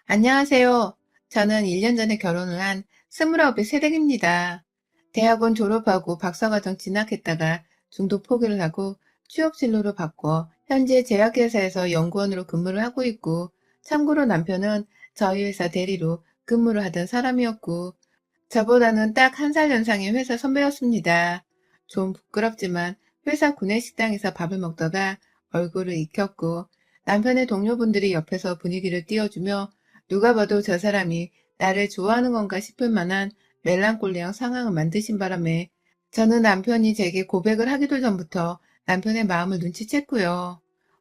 안녕하세요. 저는 1년 전에 결혼을 한 29의 새댁입니다. 대학원 졸업하고 박사과정 진학했다가 중도 포기를 하고 취업 진로를 바꿔 현재 제약회사에서 연구원으로 근무를 하고 있고, 참고로 남편은 저희 회사 대리로 근무를 하던 사람이었고, 저보다는 딱 1살 연상의 회사 선배였습니다. 좀 부끄럽지만 회사 구내식당에서 밥을 먹다가 얼굴을 익혔고, 남편의 동료분들이 옆에서 분위기를 띄워주며 누가 봐도 저 사람이 나를 좋아하는 건가 싶을 만한 멜랑콜리한 상황을 만드신 바람에 저는 남편이 제게 고백을 하기도 전부터 남편의 마음을 눈치챘고요.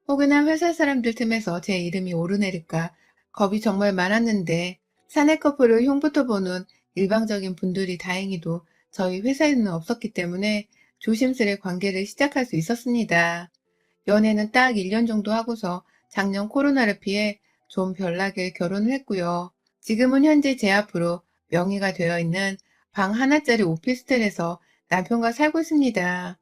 혹여나 회사 사람들 틈에서 제 이름이 오르내릴까 겁이 정말 많았는데, 사내 커플을 흉부터 보는 일방적인 분들이 다행히도 저희 회사에는 없었기 때문에 조심스레 관계를 시작할 수 있었습니다. 연애는 딱 1년 정도 하고서 작년 코로나를 피해 좀 별나게 결혼을 했고요. 지금은 현재 제 앞으로 명의가 되어 있는 방 하나짜리 오피스텔에서 남편과 살고 있습니다.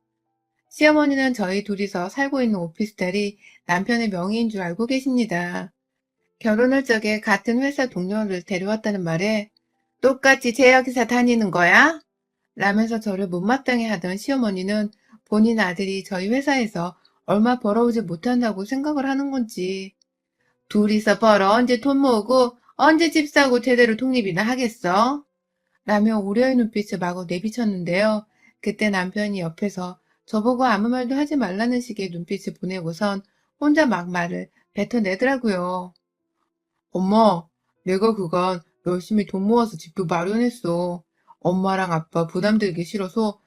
시어머니는 저희 둘이서 살고 있는 오피스텔이 남편의 명의인 줄 알고 계십니다. 결혼할 적에 같은 회사 동료를 데려왔다는 말에 똑같이 제약회사 다니는 거야? 라면서 저를 못마땅해 하던 시어머니는 본인 아들이 저희 회사에서 얼마 벌어오지 못한다고 생각을 하는 건지, 둘이서 벌어 언제 돈 모으고 언제 집 사고 제대로 독립이나 하겠어? 라며 우려의 눈빛을 마구 내비쳤는데요. 그때 남편이 옆에서 저보고 아무 말도 하지 말라는 식의 눈빛을 보내고선 혼자 막 말을 뱉어내더라고요. 엄마, 내가 그간 열심히 돈 모아서 집도 마련했어. 엄마랑 아빠 부담 들기 싫어서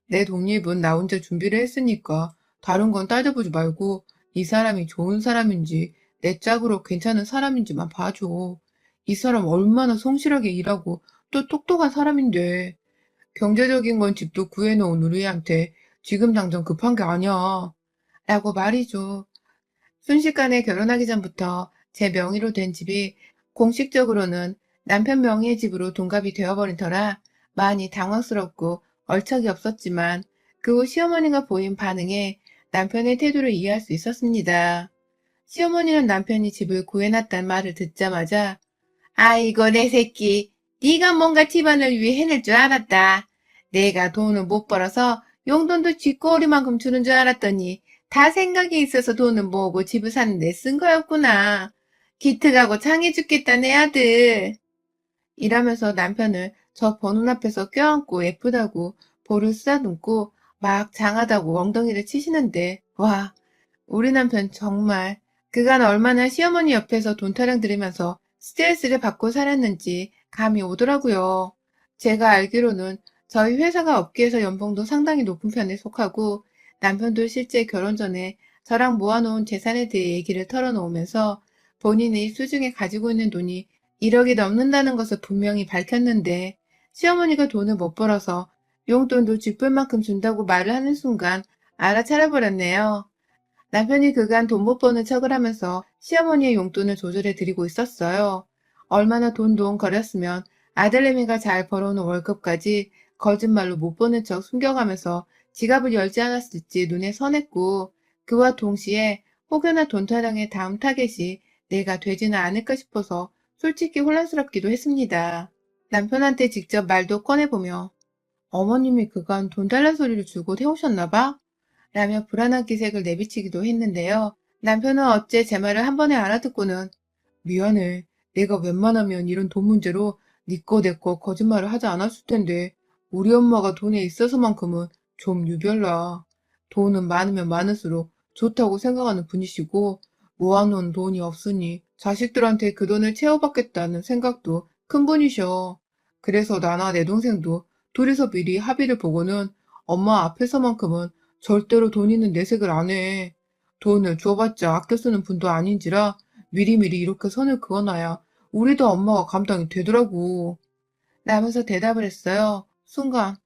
내 독립은 나 혼자 준비를 했으니까 다른 건 따져보지 말고 이 사람이 좋은 사람인지 내 짝으로 괜찮은 사람인지만 봐줘. 이 사람 얼마나 성실하게 일하고 또 똑똑한 사람인데, 경제적인 건 집도 구해놓은 우리한테 지금 당장 급한 게 아니야. 라고 말이죠. 순식간에 결혼하기 전부터 제 명의로 된 집이 공식적으로는 남편 명의의 집으로 동갑이 되어버린 터라 많이 당황스럽고 얼척이 없었지만, 그 후 시어머니가 보인 반응에 남편의 태도를 이해할 수 있었습니다. 시어머니는 남편이 집을 구해놨단 말을 듣자마자 아이고 내 새끼, 네가 뭔가 집안을 위해 해낼 줄 알았다. 내가 돈을 못 벌어서 용돈도 쥐꼬리만큼 주는 줄 알았더니 다 생각이 있어서 돈을 모으고 집을 사는데 쓴 거였구나. 기특하고 창해 죽겠다 내 아들. 이러면서 남편을 저 보는 앞에서 껴안고 예쁘다고 볼을 쓰다듬고 막 장하다고 엉덩이를 치시는데, 와, 우리 남편 정말 그간 얼마나 시어머니 옆에서 돈 타령 들으면서 스트레스를 받고 살았는지 감이 오더라고요. 제가 알기로는 저희 회사가 업계에서 연봉도 상당히 높은 편에 속하고, 남편도 실제 결혼 전에 저랑 모아놓은 재산에 대해 얘기를 털어놓으면서 본인이 수중에 가지고 있는 돈이 1억이 넘는다는 것을 분명히 밝혔는데, 시어머니가 돈을 못 벌어서 용돈도 쥐뿔 만큼 준다고 말을 하는 순간 알아차려 버렸네요. 남편이 그간 돈 못 버는 척을 하면서 시어머니의 용돈을 조절해 드리고 있었어요. 얼마나 돈돈 거렸으면 아들내미가 잘 벌어오는 월급까지 거짓말로 못 버는 척 숨겨가면서 지갑을 열지 않았을지 눈에 선했고, 그와 동시에 혹여나 돈 타령의 다음 타겟이 내가 되지는 않을까 싶어서 솔직히 혼란스럽기도 했습니다. 남편한테 직접 말도 꺼내보며 어머님이 그간 돈 달란 소리를 주고 태우셨나 봐? 라며 불안한 기색을 내비치기도 했는데요. 남편은 어째 제 말을 한 번에 알아듣고는 미안해. 내가 웬만하면 이런 돈 문제로 네 거 내 거 거짓말을 하지 않았을 텐데, 우리 엄마가 돈에 있어서만큼은 좀 유별나. 돈은 많으면 많을수록 좋다고 생각하는 분이시고, 모아놓은 돈이 없으니 자식들한테 그 돈을 채워받겠다는 생각도 큰 분이셔. 그래서 나나 내 동생도 둘이서 미리 합의를 보고는 엄마 앞에서만큼은 절대로 돈 있는 내색을 안 해. 돈을 줘봤자 아껴 쓰는 분도 아닌지라 미리미리 이렇게 선을 그어놔야 우리도 엄마가 감당이 되더라고. 라면서 대답을 했어요. 순간,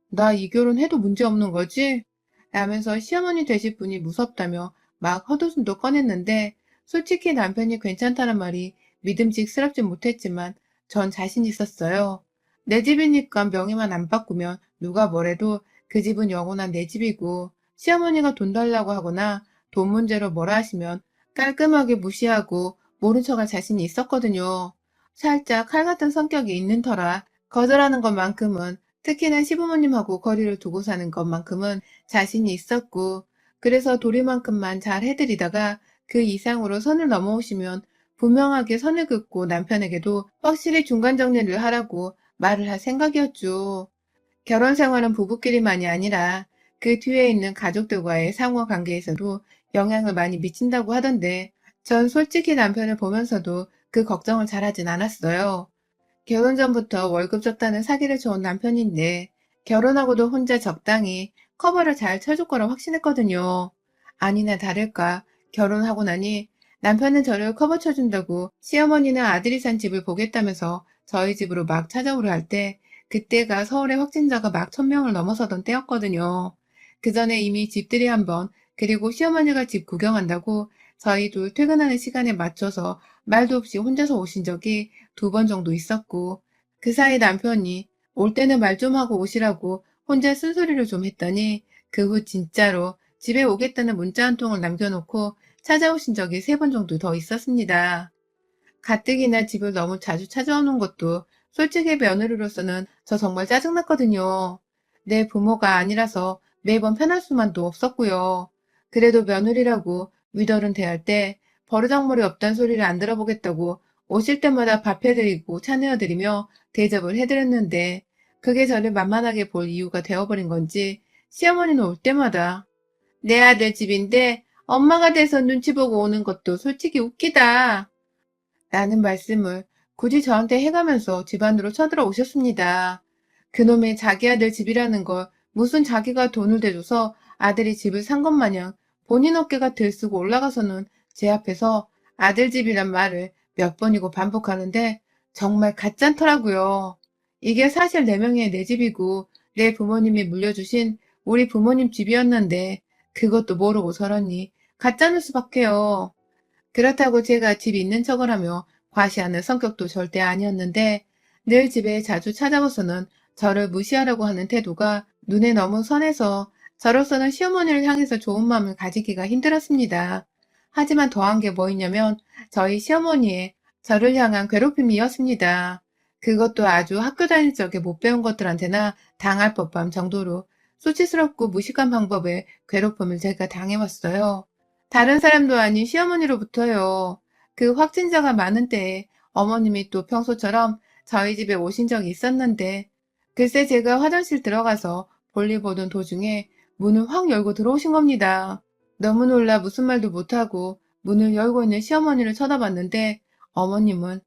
나 이 결혼 해도 문제 없는 거지? 라면서 시어머니 되실 분이 무섭다며 막 헛웃음도 꺼냈는데, 솔직히 남편이 괜찮다는 말이 믿음직스럽진 못했지만 전 자신 있었어요. 내 집이니까 명의만 안 바꾸면 누가 뭐래도 그 집은 영원한 내 집이고, 시어머니가 돈 달라고 하거나 돈 문제로 뭐라 하시면 깔끔하게 무시하고 모른 척할 자신이 있었거든요. 살짝 칼 같은 성격이 있는 터라 거절하는 것만큼은, 특히나 시부모님하고 거리를 두고 사는 것만큼은 자신이 있었고, 그래서 도리만큼만 잘 해드리다가 그 이상으로 선을 넘어오시면 분명하게 선을 긋고 남편에게도 확실히 중간 정리를 하라고 말을 할 생각이었죠. 결혼 생활은 부부끼리만이 아니라 그 뒤에 있는 가족들과의 상호 관계에서도 영향을 많이 미친다고 하던데, 전 솔직히 남편을 보면서도 그 걱정을 잘하진 않았어요. 결혼 전부터 월급 적다는 사기를 쳐온 남편인데 결혼하고도 혼자 적당히 커버를 잘 쳐줄 거라 확신했거든요. 아니나 다를까 결혼하고 나니 남편은 저를 커버 쳐준다고 시어머니는 아들이 산 집을 보겠다면서 저희 집으로 막 찾아오려 할 때, 그때가 서울의 확진자가 막 1000명을 넘어서던 때였거든요. 그 전에 이미 집들이 한번, 그리고 시어머니가 집 구경한다고 저희 둘 퇴근하는 시간에 맞춰서 말도 없이 혼자서 오신 적이 2번 정도 있었고, 그 사이 남편이 올 때는 말 좀 하고 오시라고 혼자 쓴소리를 좀 했더니 그 후 진짜로 집에 오겠다는 문자 한 통을 남겨놓고 찾아오신 적이 3번 정도 더 있었습니다. 가뜩이나 집을 너무 자주 찾아오는 것도 솔직히 며느리로서는 저 정말 짜증났거든요. 내 부모가 아니라서 매번 편할 수만도 없었고요. 그래도 며느리라고 윗어른 대할 때 버르장머리 없단 소리를 안 들어보겠다고 오실 때마다 밥 해드리고 차 내어드리며 대접을 해드렸는데, 그게 저를 만만하게 볼 이유가 되어버린 건지 시어머니는 올 때마다 내 아들 집인데 엄마가 돼서 눈치 보고 오는 것도 솔직히 웃기다 라는 말씀을 굳이 저한테 해가면서 집 안으로 쳐들어오셨습니다. 그놈의 자기 아들 집이라는 걸 무슨 자기가 돈을 대줘서 아들이 집을 산 것 마냥 본인 어깨가 들쓰고 올라가서는 제 앞에서 아들 집이란 말을 몇 번이고 반복하는데 정말 가짠더라고요. 이게 사실 내 명의의 내 집이고 내 부모님이 물려주신 우리 부모님 집이었는데 그것도 모르고 저러니 가짜일 수밖에요. 그렇다고 제가 집 있는 척을 하며 과시하는 성격도 절대 아니었는데, 늘 집에 자주 찾아와서는 저를 무시하려고 하는 태도가 눈에 너무 선해서 저로서는 시어머니를 향해서 좋은 마음을 가지기가 힘들었습니다. 하지만 더한 게 뭐 있냐면 저희 시어머니의 저를 향한 괴롭힘이었습니다. 그것도 아주 학교 다닐 적에 못 배운 것들한테나 당할 법한 정도로 수치스럽고 무식한 방법의 괴롭힘을 제가 당해왔어요. 다른 사람도 아닌 시어머니로부터요. 그 확진자가 많은 때에 어머님이 또 평소처럼 저희 집에 오신 적이 있었는데, 글쎄 제가 화장실 들어가서 볼일 보던 도중에 문을 확 열고 들어오신 겁니다. 너무 놀라 무슨 말도 못하고 문을 열고 있는 시어머니를 쳐다봤는데, 어머님은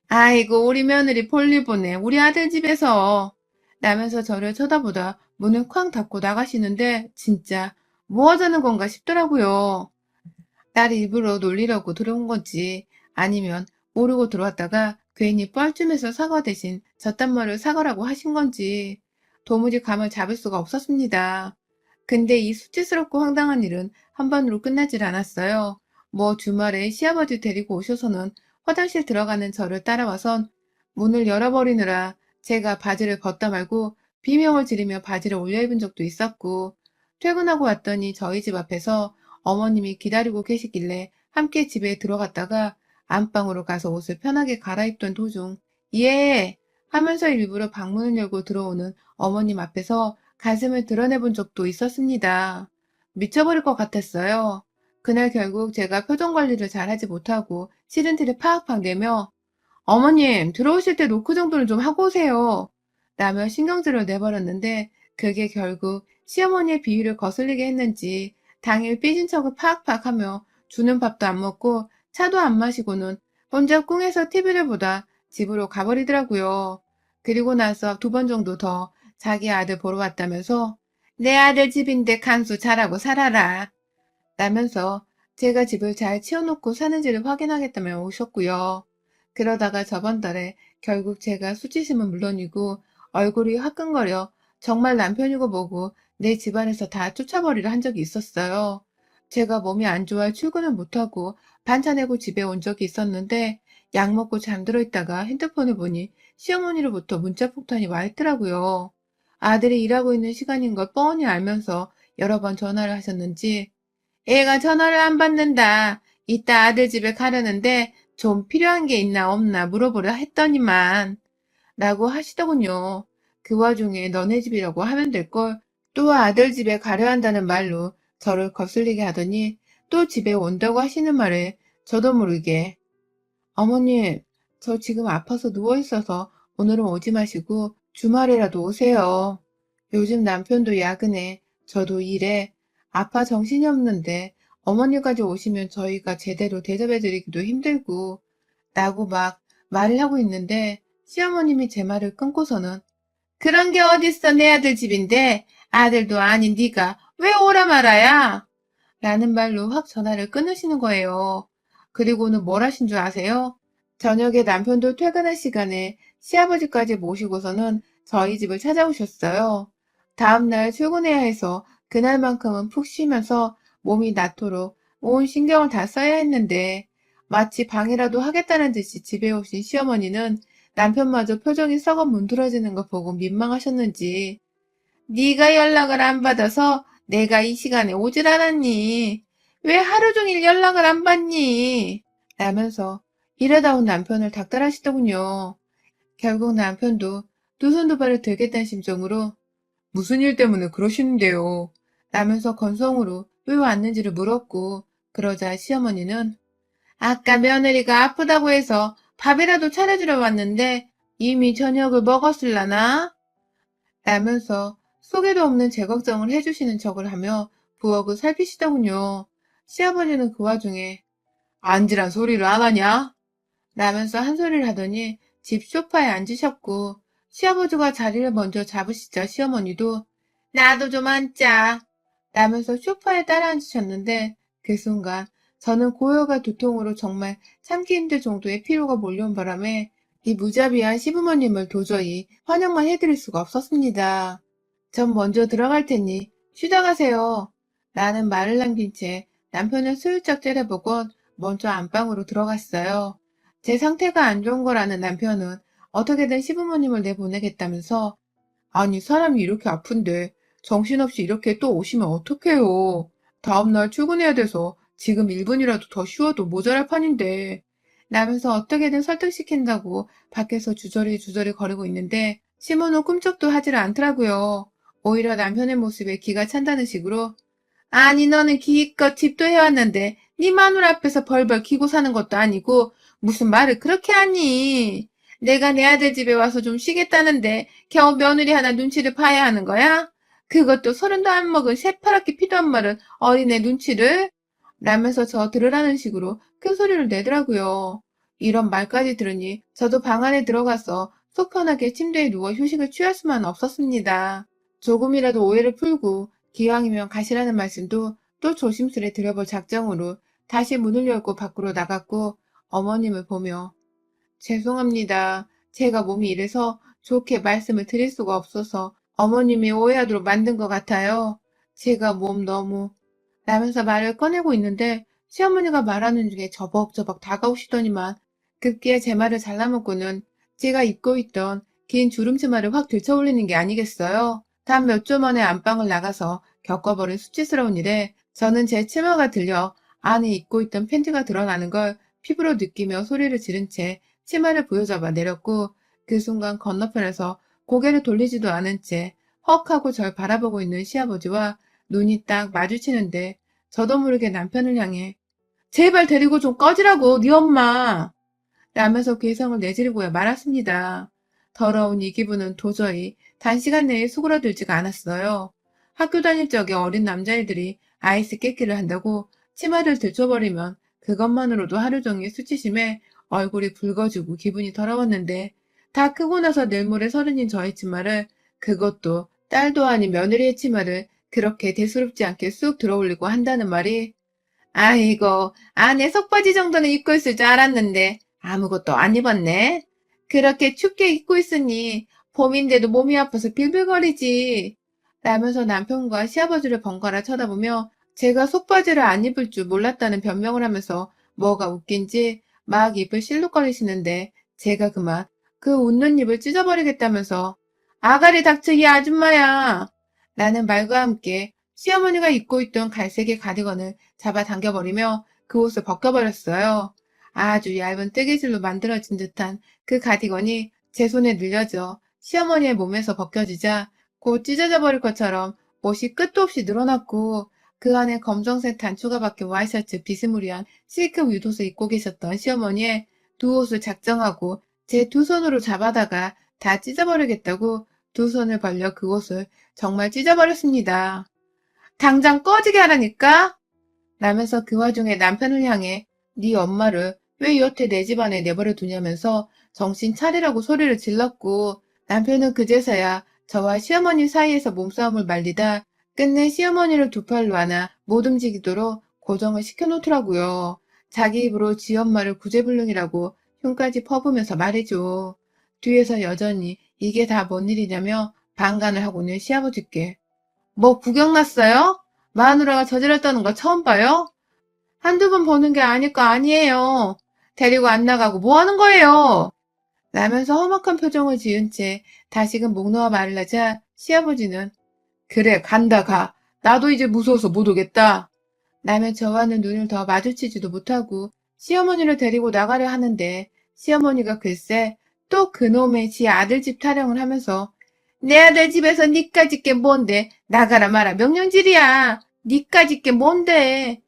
아이고 우리 며느리 볼일 보네 우리 아들 집에서 라면서 저를 쳐다보다 문을 쾅 닫고 나가시는데, 진짜 뭐 하자는 건가 싶더라고요. 딸 일부러 놀리려고 들어온 건지 아니면 모르고 들어왔다가 괜히 뻘쭘해서 사과 대신 저딴 말을 사과라고 하신 건지 도무지 감을 잡을 수가 없었습니다. 근데 이 수치스럽고 황당한 일은 한 번으로 끝나질 않았어요. 뭐 주말에 시아버지 데리고 오셔서는 화장실 들어가는 저를 따라와선 문을 열어버리느라 제가 바지를 벗다 말고 비명을 지르며 바지를 올려 입은 적도 있었고, 퇴근하고 왔더니 저희 집 앞에서 어머님이 기다리고 계시길래 함께 집에 들어갔다가 안방으로 가서 옷을 편하게 갈아입던 도중 예! 하면서 일부러 방문을 열고 들어오는 어머님 앞에서 가슴을 드러내본 적도 있었습니다. 미쳐버릴 것 같았어요. 그날 결국 제가 표정 관리를 잘하지 못하고 싫은 티를 팍팍 내며 어머님 들어오실 때 노크 정도는 좀 하고 오세요 라며 신경질을 내버렸는데, 그게 결국 시어머니의 비위를 거슬리게 했는지 당일 삐진 척을 팍팍 하며 주는 밥도 안 먹고 차도 안 마시고는 혼자 꿍해서 TV를 보다 집으로 가버리더라고요. 그리고 나서 2번 정도 더 자기 아들 보러 왔다면서 내 아들 집인데 간수 잘하고 살아라 라면서 제가 집을 잘 치워놓고 사는지를 확인하겠다며 오셨고요. 그러다가 저번 달에 결국 제가 수치심은 물론이고 얼굴이 화끈거려 정말 남편이고 뭐고 내 집안에서 다 쫓아버리려 한 적이 있었어요. 제가 몸이 안 좋아 출근을 못하고 반차 내고 집에 온 적이 있었는데, 약 먹고 잠들어 있다가 핸드폰을 보니 시어머니로부터 문자 폭탄이 와 있더라고요. 아들이 일하고 있는 시간인 걸 뻔히 알면서 여러 번 전화를 하셨는지 애가 전화를 안 받는다. 이따 아들 집에 가려는데 좀 필요한 게 있나 없나 물어보려 했더니만 라고 하시더군요. 그 와중에 너네 집이라고 하면 될 걸 또 아들 집에 가려 한다는 말로 저를 거슬리게 하더니 또 집에 온다고 하시는 말에 저도 모르게 어머님, 저 지금 아파서 누워있어서 오늘은 오지 마시고 주말에라도 오세요. 요즘 남편도 야근해, 저도 일해, 아파 정신이 없는데 어머니까지 오시면 저희가 제대로 대접해드리기도 힘들고 라고 막 말을 하고 있는데 시어머님이 제 말을 끊고서는 그런 게 어딨어 내 아들 집인데 아들도 아닌 네가 왜 오라 말아야? 라는 말로 확 전화를 끊으시는 거예요. 그리고는 뭘 하신 줄 아세요? 저녁에 남편도 퇴근할 시간에 시아버지까지 모시고서는 저희 집을 찾아오셨어요. 다음날 출근해야 해서 그날만큼은 푹 쉬면서 몸이 낫도록 온 신경을 다 써야 했는데 마치 방해라도 하겠다는 듯이 집에 오신 시어머니는 남편마저 표정이 썩어 문드러지는 거 보고 민망하셨는지 네가 연락을 안 받아서 내가 이 시간에 오질 않았니? 왜 하루 종일 연락을 안 받니? 라면서 이러다 온 남편을 닥달하시더군요. 결국 남편도 두 손 두 발을 들겠다는 심정으로 무슨 일 때문에 그러시는데요? 라면서 건성으로 왜 왔는지를 물었고 그러자 시어머니는 아까 며느리가 아프다고 해서 밥이라도 차려주러 왔는데 이미 저녁을 먹었을라나? 라면서 속에도 없는 제 걱정을 해주시는 척을 하며 부엌을 살피시더군요. 시아버지는 그 와중에 앉으란 소리를 안 하냐? 라면서 한 소리를 하더니 집 소파에 앉으셨고 시아버지가 자리를 먼저 잡으시자 시어머니도 나도 좀 앉자 라면서 소파에 따라 앉으셨는데 그 순간 저는 고열과 두통으로 정말 참기 힘들 정도의 피로가 몰려온 바람에 이 무자비한 시부모님을 도저히 환영만 해드릴 수가 없었습니다. 전 먼저 들어갈 테니 쉬다 가세요. 라는 말을 남긴 채 남편을 슬쩍 째려보곤 먼저 안방으로 들어갔어요. 제 상태가 안 좋은 거라는 남편은 어떻게든 시부모님을 내보내겠다면서 아니 사람이 이렇게 아픈데 정신없이 이렇게 또 오시면 어떡해요. 다음날 출근해야 돼서 지금 1분이라도 더 쉬어도 모자랄 판인데 라면서 어떻게든 설득시킨다고 밖에서 주저리 거리고 있는데 시모는 꿈쩍도 하질 않더라고요. 오히려 남편의 모습에 기가 찬다는 식으로 아니 너는 기껏 집도 해왔는데 네 마누라 앞에서 벌벌 기고 사는 것도 아니고 무슨 말을 그렇게 하니? 내가 내 아들 집에 와서 좀 쉬겠다는데 겨우 며느리 하나 눈치를 봐야 하는 거야? 그것도 서른도 안 먹은 새파랗게 피도한 말은 어린애 눈치를? 라면서 저 들으라는 식으로 큰 소리를 내더라고요. 이런 말까지 들으니 저도 방 안에 들어가서 속 편하게 침대에 누워 휴식을 취할 수만 없었습니다. 조금이라도 오해를 풀고 기왕이면 가시라는 말씀도 또 조심스레 드려볼 작정으로 다시 문을 열고 밖으로 나갔고 어머님을 보며 죄송합니다. 제가 몸이 이래서 좋게 말씀을 드릴 수가 없어서 어머님이 오해하도록 만든 것 같아요. 제가 몸 너무 라면서 말을 꺼내고 있는데 시어머니가 말하는 중에 저벅저벅 다가오시더니만 급기야 제 말을 잘라먹고는 제가 입고 있던 긴 주름 치마를 확 들쳐올리는 게 아니겠어요? 단 몇 주 만에 안방을 나가서 겪어버린 수치스러운 일에 저는 제 치마가 들려 안에 입고 있던 팬티가 드러나는 걸 피부로 느끼며 소리를 지른 채 치마를 부여잡아 내렸고 그 순간 건너편에서 고개를 돌리지도 않은 채 헉 하고 절 바라보고 있는 시아버지와 눈이 딱 마주치는데 저도 모르게 남편을 향해 제발 데리고 좀 꺼지라고 네 엄마 라면서 괴성을 내지르고야 말았습니다. 더러운 이 기분은 도저히 단시간 내에 수그러들지가 않았어요. 학교 다닐 적에 어린 남자애들이 아이스 깨끼를 한다고 치마를 들춰버리면 그것만으로도 하루 종일 수치심에 얼굴이 붉어지고 기분이 더러웠는데 다 크고 나서 내일모레 서른인 저의 치마를 그것도 딸도 아닌 며느리의 치마를 그렇게 대수롭지 않게 쑥 들어올리고 한다는 말이 아이고 안에 속바지 정도는 입고 있을 줄 알았는데 아무것도 안 입었네. 그렇게 춥게 입고 있으니 봄인데도 몸이 아파서 빌빌거리지. 라면서 남편과 시아버지를 번갈아 쳐다보며 제가 속바지를 안 입을 줄 몰랐다는 변명을 하면서 뭐가 웃긴지 막 입을 실룩거리시는데 제가 그만 그 웃는 입을 찢어버리겠다면서 아가리 닥쳐 이 아줌마야 라는 말과 함께 시어머니가 입고 있던 갈색의 가디건을 잡아당겨버리며 그 옷을 벗겨버렸어요. 아주 얇은 뜨개질로 만들어진 듯한 그 가디건이 제 손에 늘려져 시어머니의 몸에서 벗겨지자 곧 찢어져 버릴 것처럼 옷이 끝도 없이 늘어났고 그 안에 검정색 단추가 박힌 와이셔츠 비스무리한 실크 윗옷을 입고 계셨던 시어머니의 두 옷을 작정하고 제 두 손으로 잡아다가 다 찢어버리겠다고 두 손을 벌려 그 옷을 정말 찢어버렸습니다. 당장 꺼지게 하라니까? 라면서 그 와중에 남편을 향해 네 엄마를 왜 여태 내 집안에 내버려 두냐면서 정신 차리라고 소리를 질렀고 남편은 그제서야 저와 시어머니 사이에서 몸싸움을 말리다 끝내 시어머니를 두 팔로 안아 못 움직이도록 고정을 시켜놓더라고요. 자기 입으로 지 엄마를 구제불능이라고 흉까지 퍼부면서 말이죠. 뒤에서 여전히 이게 다 뭔 일이냐며 반간을 하고는 시아버지께 뭐 구경 났어요? 마누라가 저질렀다는 거 처음 봐요? 한두 번 보는 게 아닐 거 아니에요. 데리고 안 나가고 뭐 하는 거예요? 라면서 험악한 표정을 지은 채 다시금 목 놓아 말을 하자 시아버지는 그래 간다 가. 나도 이제 무서워서 못 오겠다. 라며 저와는 눈을 더 마주치지도 못하고 시어머니를 데리고 나가려 하는데 시어머니가 글쎄 또 그놈의 지 아들 집 타령을 하면서 내 아들 집에서 니까짓 게 뭔데 나가라 마라 명령질이야. 니까짓 게 뭔데.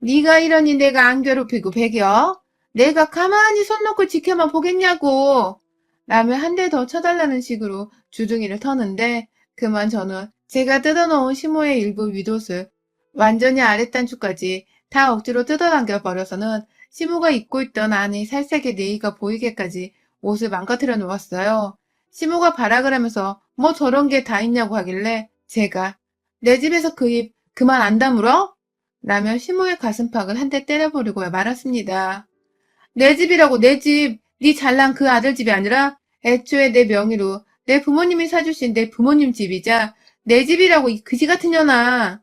네가 이러니 내가 안 괴롭히고 배겨? 내가 가만히 손 놓고 지켜만 보겠냐고. 라며 한 대 더 쳐달라는 식으로 주둥이를 터는데 그만 저는 제가 뜯어놓은 시모의 일부 윗옷을 완전히 아랫단추까지 다 억지로 뜯어당겨 버려서는 시모가 입고 있던 안에 살색의 네이가 보이게까지 옷을 망가뜨려 놓았어요. 시모가 발악을 하면서 뭐 저런 게 다 있냐고 하길래 제가 내 집에서 그 입 그만 안 다물어? 라며 시모의 가슴팍을 한 대 때려버리고 말았습니다. 내 집이라고 내 집, 네 잘난 그 아들 집이 아니라 애초에 내 명의로 내 부모님이 사주신 내 부모님 집이자 내 집이라고 이 그지 같은 년아.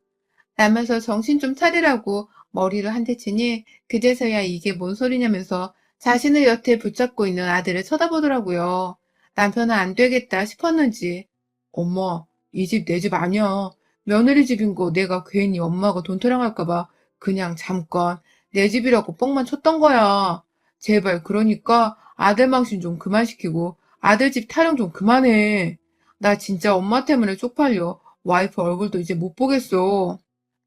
라면서 정신 좀 차리라고 머리를 한 대 치니 그제서야 이게 뭔 소리냐면서 자신을 여태 붙잡고 있는 아들을 쳐다보더라고요. 남편은 안 되겠다 싶었는지 엄마, 이 집 내 집 아니야. 며느리 집인 거 내가 괜히 엄마가 돈 타령할까봐 그냥 잠깐 내 집이라고 뻥만 쳤던 거야. 제발 그러니까 아들 망신 좀 그만 시키고 아들 집 타령 좀 그만해. 나 진짜 엄마 때문에 쪽팔려. 와이프 얼굴도 이제 못 보겠어.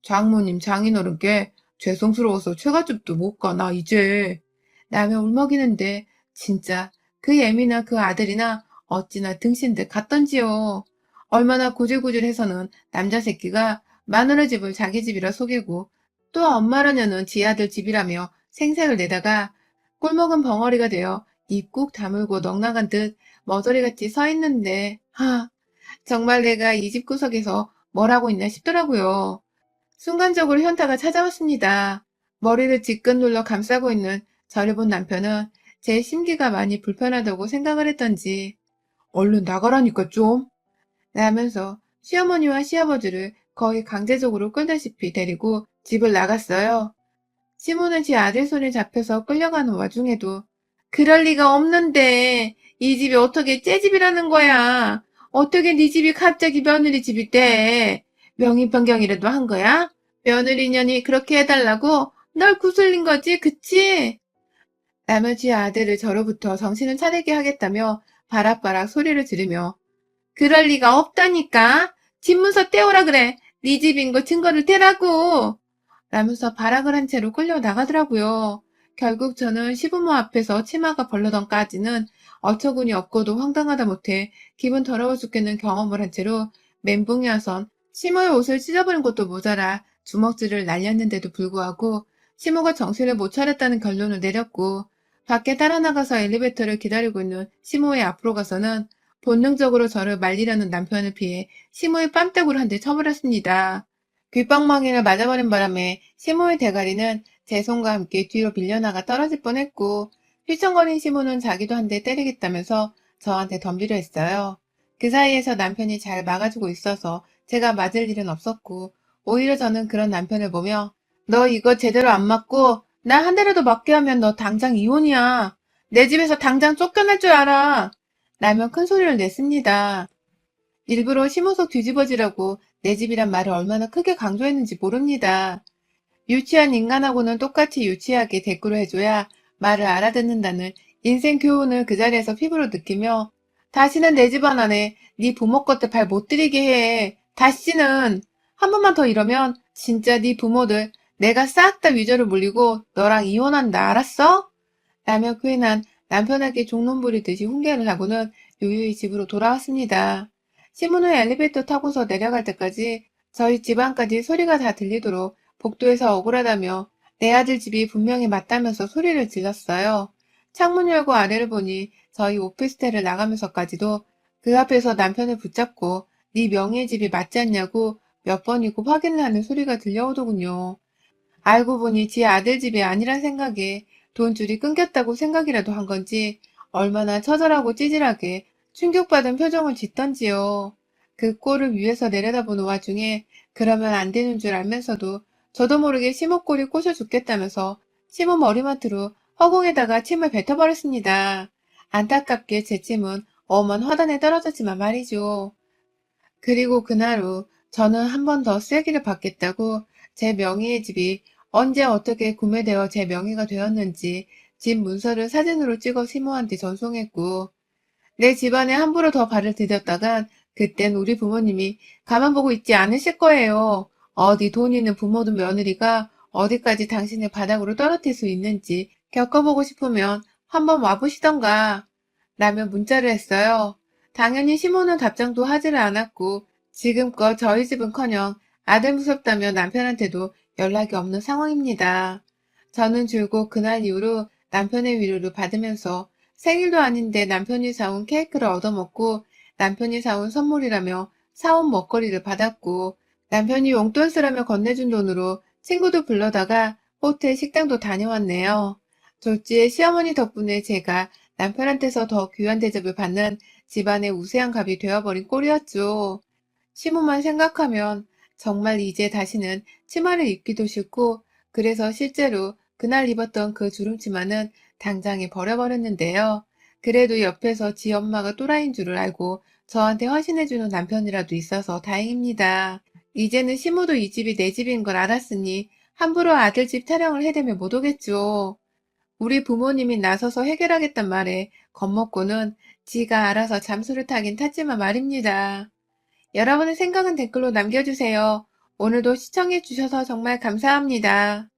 장모님 장인어른께 죄송스러워서 최갓집도 못 가, 나 이제. 라며 울먹이는데 진짜 그 애미나 그 아들이나 어찌나 등신들 같던지요. 얼마나 구질구질해서는 남자 새끼가 마누라 집을 자기 집이라 속이고 또 엄마라냐는 지 아들 집이라며 생색을 내다가 꿀먹은 벙어리가 되어 입 꾹 다물고 넉나간 듯 머저리같이 서 있는데 정말 내가 이 집 구석에서 뭘 하고 있나 싶더라고요. 순간적으로 현타가 찾아왔습니다. 머리를 지끈 눌러 감싸고 있는 저를 본 남편은 제 심기가 많이 불편하다고 생각을 했던지 얼른 나가라니까 좀 라면서 시어머니와 시아버지를 거의 강제적으로 끌다시피 데리고 집을 나갔어요. 시모는 제 아들 손에 잡혀서 끌려가는 와중에도 그럴 리가 없는데 이 집이 어떻게 째 집이라는 거야. 어떻게 네 집이 갑자기 며느리 집이 돼. 명의 변경이라도 한 거야? 며느리년이 그렇게 해달라고 널 구슬린 거지 그치? 라며 지 아들을 저로부터 정신을 차리게 하겠다며 바락바락 소리를 지르며 그럴 리가 없다니까. 집 문서 떼오라 그래. 네 집인 거 증거를 대라고. 라면서 발악을 한 채로 끌려 나가더라고요. 결국 저는 시부모 앞에서 치마가 벌러덩까지는 어처구니 없고도 황당하다 못해 기분 더러워 죽겠는 경험을 한 채로 멘붕이 와선 시모의 옷을 찢어버린 것도 모자라 주먹질을 날렸는데도 불구하고 시모가 정신을 못 차렸다는 결론을 내렸고 밖에 따라 나가서 엘리베이터를 기다리고 있는 시모의 앞으로 가서는 본능적으로 저를 말리려는 남편을 피해 시모의 뺨때구를 한 대 쳐버렸습니다. 귓방망이를 맞아버린 바람에 시모의 대가리는 제 손과 함께 뒤로 빌려나가 떨어질 뻔했고 휘청거린 시모는 자기도 한 대 때리겠다면서 저한테 덤비려 했어요. 그 사이에서 남편이 잘 막아주고 있어서 제가 맞을 일은 없었고 오히려 저는 그런 남편을 보며 너 이거 제대로 안 맞고 나 한 대라도 맞게 하면 너 당장 이혼이야. 내 집에서 당장 쫓겨날 줄 알아. 라며 큰 소리를 냈습니다. 일부러 시모석 뒤집어지라고 내 집이란 말을 얼마나 크게 강조했는지 모릅니다. 유치한 인간하고는 똑같이 유치하게 대꾸를 해줘야 말을 알아듣는다는 인생 교훈을 그 자리에서 피부로 느끼며 다시는 내 집안 안에 네 부모 것들 발 못 들이게 해. 다시는 한 번만 더 이러면 진짜 네 부모들 내가 싹 다 위저로 물리고 너랑 이혼한다. 알았어? 라며 괜한 남편에게 종론 부리듯이 훈계를 하고는 요요히 집으로 돌아왔습니다. 신문 후에 엘리베이터 타고서 내려갈 때까지 저희 집안까지 소리가 다 들리도록 복도에서 억울하다며 내 아들 집이 분명히 맞다면서 소리를 질렀어요. 창문 열고 아래를 보니 저희 오피스텔을 나가면서까지도 그 앞에서 남편을 붙잡고 네 명의의 집이 맞지 않냐고 몇 번이고 확인을 하는 소리가 들려오더군요. 알고 보니 지 아들 집이 아니란 생각에 돈줄이 끊겼다고 생각이라도 한 건지 얼마나 처절하고 찌질하게 충격받은 표정을 짓던지요. 그 꼴을 위에서 내려다보는 와중에 그러면 안 되는 줄 알면서도 저도 모르게 시모꼴이 꼬셔 죽겠다면서 시모 머리맡으로 허공에다가 침을 뱉어버렸습니다. 안타깝게 제 침은 엄한 화단에 떨어졌지만 말이죠. 그리고 그날 후 저는 한 번 더 쐐기를 받겠다고 제 명의의 집이 언제 어떻게 구매되어 제 명의가 되었는지 집 문서를 사진으로 찍어 시모한테 전송했고 내 집안에 함부로 더 발을 들였다간 그땐 우리 부모님이 가만 보고 있지 않으실 거예요. 어디 돈 있는 부모든 며느리가 어디까지 당신을 바닥으로 떨어뜨릴 수 있는지 겪어보고 싶으면 한번 와보시던가. 라며 문자를 했어요. 당연히 시모는 답장도 하지를 않았고 지금껏 저희 집은커녕 아들 무섭다며 남편한테도 연락이 없는 상황입니다. 저는 줄곧 그날 이후로 남편의 위로를 받으면서 생일도 아닌데 남편이 사온 케이크를 얻어먹고 남편이 사온 선물이라며 사온 먹거리를 받았고 남편이 용돈 쓰라며 건네준 돈으로 친구도 불러다가 호텔 식당도 다녀왔네요. 졸지에 시어머니 덕분에 제가 남편한테서 더 귀한 대접을 받는 집안의 우세한 갑이 되어버린 꼴이었죠. 시모만 생각하면 정말 이제 다시는 치마를 입기도 싫고 그래서 실제로 그날 입었던 그 주름치마는 당장에 버려버렸는데요. 그래도 옆에서 지 엄마가 또라이인 줄을 알고 저한테 헌신해주는 남편이라도 있어서 다행입니다. 이제는 시모도 이 집이 내 집인 걸 알았으니 함부로 아들 집 타령을 해대면 못 오겠죠. 우리 부모님이 나서서 해결하겠단 말에 겁먹고는 지가 알아서 잠수를 타긴 탔지만 말입니다. 여러분의 생각은 댓글로 남겨주세요. 오늘도 시청해주셔서 정말 감사합니다.